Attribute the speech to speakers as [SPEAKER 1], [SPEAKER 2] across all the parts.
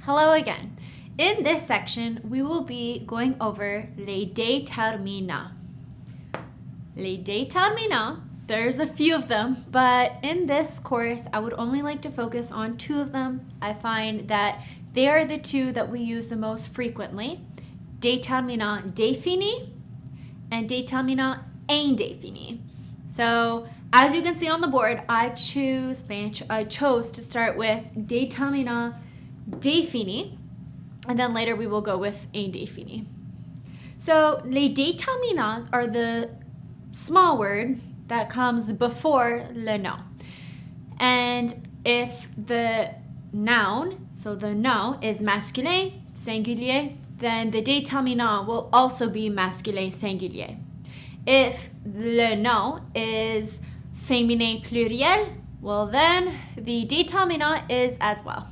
[SPEAKER 1] Hello again. In this section, we will be going over les déterminants. Les déterminants, there's a few of them, but in this course, I would only like to focus on two of them. I find that they are the two that we use the most frequently. Déterminants définis and déterminants indéfinis. So, as you can see on the board, I chose to start with déterminants définis, and then later we will go with indéfinis. So, les déterminants are the small word that comes before le nom. And if the noun, so the nom is masculin, singulier, then the déterminant will also be masculin, singulier. If le nom is féminin, pluriel, well then the déterminant is as well.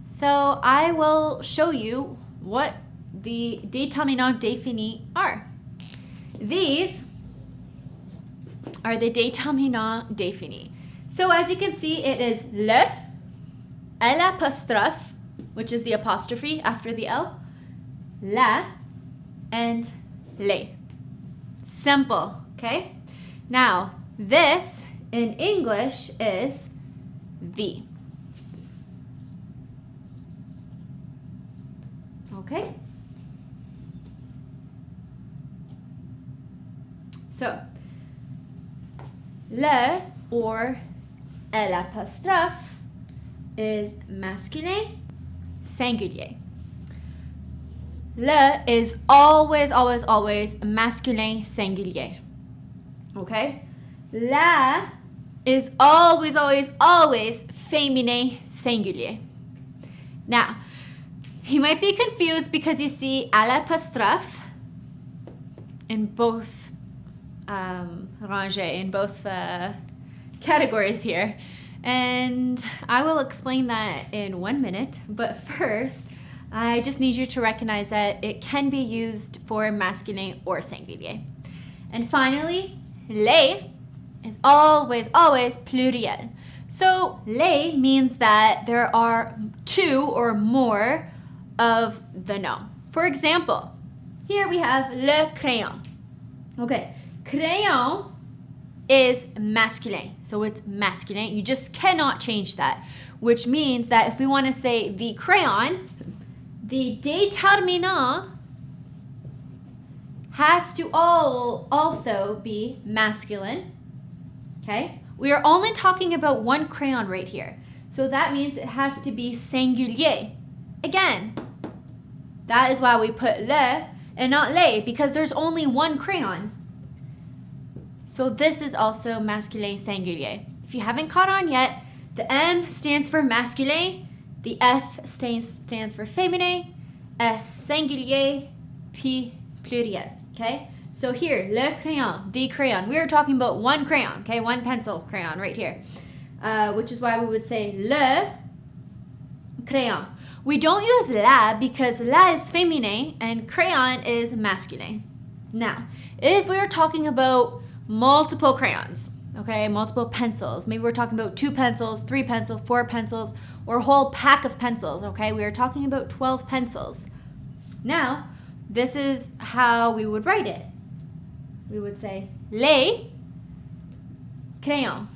[SPEAKER 1] So I will show you what the déterminants définis are. These are the déterminants définis. So as you can see, it is le, l'apostrophe, which is the apostrophe after the L, la, and les. Simple, okay? Now, this in English is the. Okay? So, le or l'apostrophe is masculin, singulier. Le is always masculin, singulier. Okay? La is always féminin, singulier. Now, you might be confused because you see l'apostrophe in both rangées, in both categories here. And I will explain that in 1 minute. But first, I just need you to recognize that it can be used for masculine or singulier. And finally, les is always pluriel. So les means that there are two or more of the nom. For example, here we have le crayon. Okay, crayon is masculine, so it's masculine. You just cannot change that, which means that if we want to say the crayon, the déterminant has to also be masculine, okay? We are only talking about one crayon right here, so that means it has to be singulier. Again, that is why we put le and not les, because there's only one crayon. So this is also masculin, singulier. If you haven't caught on yet, the M stands for masculin, the F stands for féminin, S singulier, P pluriel, okay? So here, le crayon, the crayon. We are talking about one crayon, okay? One pencil crayon right here, which is why we would say le crayon. We don't use la because la is féminin and crayon is masculine. Now, if we're talking about multiple crayons, okay, multiple pencils, maybe we're talking about 2 pencils, 3 pencils, 4 pencils, or a whole pack of pencils, okay, we are talking about 12 pencils. Now, this is how we would write it. We would say les crayons,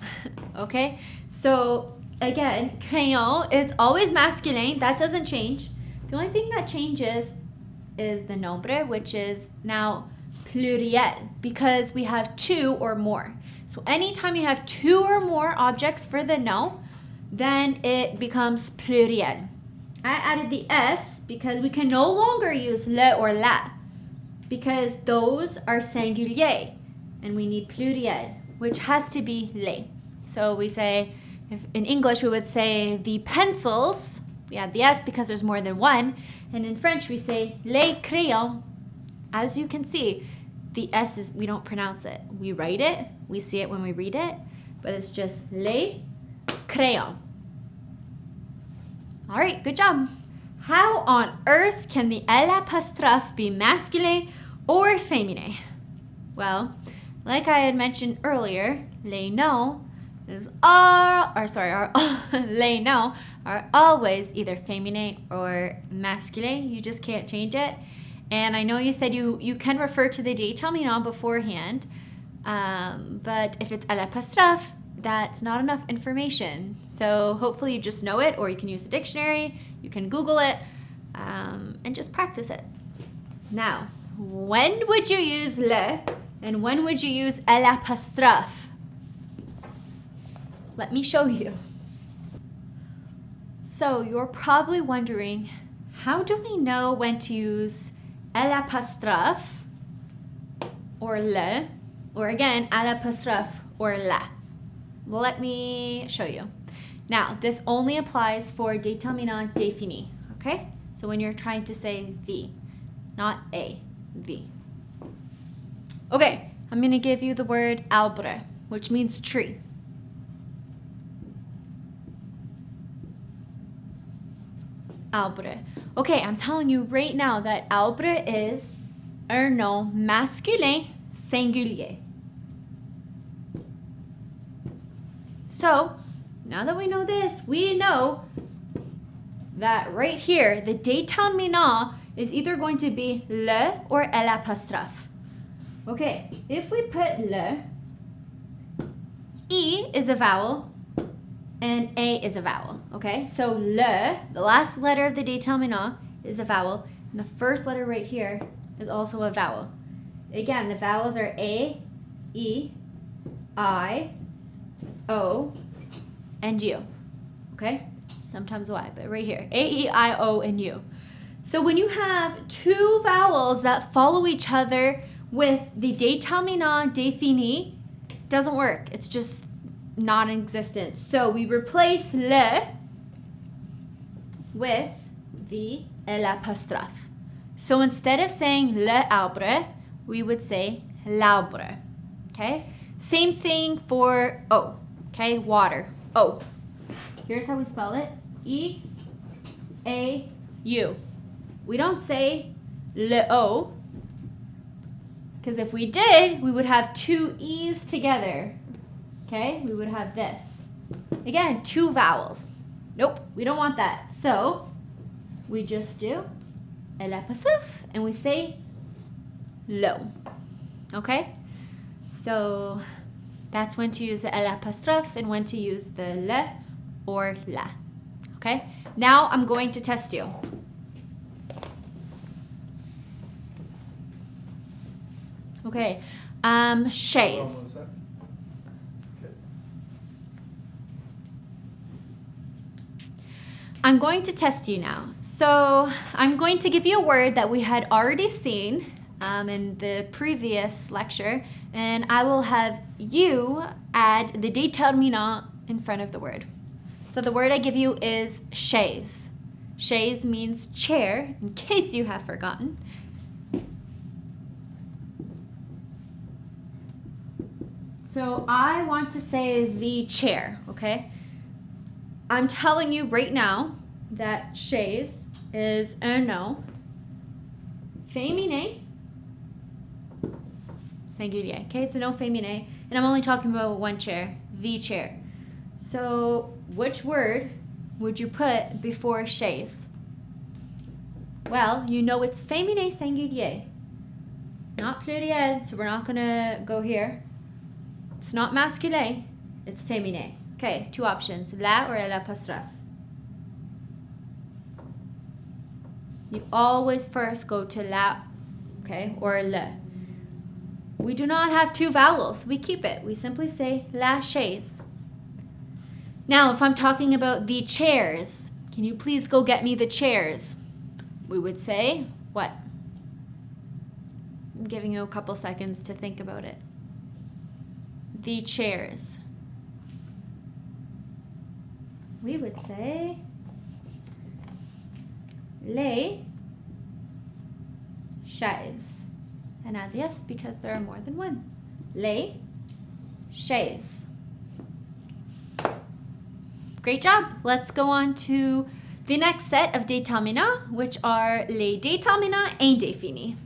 [SPEAKER 1] okay? So, again, crayon is always masculine. That doesn't change. The only thing that changes is the nombre, which is now pluriel, because we have 2 or more. So anytime you have 2 or more objects for the nom, then it becomes pluriel. I added the S because we can no longer use le or la, because those are singulier, and we need pluriel, which has to be les. So we say, if in English we would say the pencils, we add the S because there's more than one, and in French we say les crayons. As you can see, the S is, we don't pronounce it. We write it, we see it when we read it, but it's just les crayons. All right, good job. How on earth can the l'apostrophe be masculine or féminin? Well, like I had mentioned earlier, les noms is all, or sorry, are les noms are always either féminin or masculin. You just can't change it. And I know you said you can refer to the déterminant beforehand, but if it's à l'apostrophe, that's not enough information. So hopefully you just know it, or you can use a dictionary, you can Google it, and just practice it. Now, when would you use le, and when would you use à l'apostrophe? Let me show you. So you're probably wondering, how do we know when to use à l'apostrophe or le, or again, à l'apostrophe or la? Well, let me show you. Now, this only applies for déterminants définis, okay? So when you're trying to say the, not a, the. Okay, I'm gonna give you the word arbre, which means tree. Arbre. Okay, I'm telling you right now that arbre is un nom masculin singulier. So, now that we know this, we know that right here, the déterminant is either going to be le or à l'apostrophe. Okay, if we put le, I is a vowel, and A is a vowel, okay? So le, the last letter of the déterminant, is a vowel, and the first letter right here is also a vowel. Again, the vowels are A, E, I, O, and U, okay? Sometimes Y, but right here, A, E, I, O, and U. So when you have two vowels that follow each other with the déterminant défini, doesn't work. It's just non-existent. So we replace le with the l'apostrophe. So instead of saying le arbre, we would say l'arbre. Okay? Same thing for O. Okay? Water. O. Here's how we spell it. E-A-U. We don't say le O, because if we did, we would have two E's together. Okay, we would have this. Again, two vowels. Nope, we don't want that. So we just do l'apostrophe and we say lo. Okay, so that's when to use the l'apostrophe and when to use the le or la. Okay, now I'm going to test you. Okay, chaise. I'm going to test you now. So I'm going to give you a word that we had already seen in the previous lecture, and I will have you add the déterminant in front of the word. So the word I give you is chaise. Chaise means chair, in case you have forgotten. So I want to say the chair, okay? I'm telling you right now that chaise is un nom féminin singulier. Okay, it's a nom féminin, and I'm only talking about one chair, the chair. So which word would you put before chaise? Well, you know it's féminin singulier, not pluriel, so we're not gonna go here. It's not masculin, it's féminin. Okay, two options, la or l'apostrophe. You always first go to la, okay, or le. We do not have two vowels. We keep it. We simply say la chaise. Now, if I'm talking about the chairs, can you please go get me the chairs? We would say what? I'm giving you a couple seconds to think about it. The chairs. We would say les chaises. And add yes because there are more than one. Les chaises. Great job. Let's go on to the next set of déterminants, which are les déterminants indéfinis.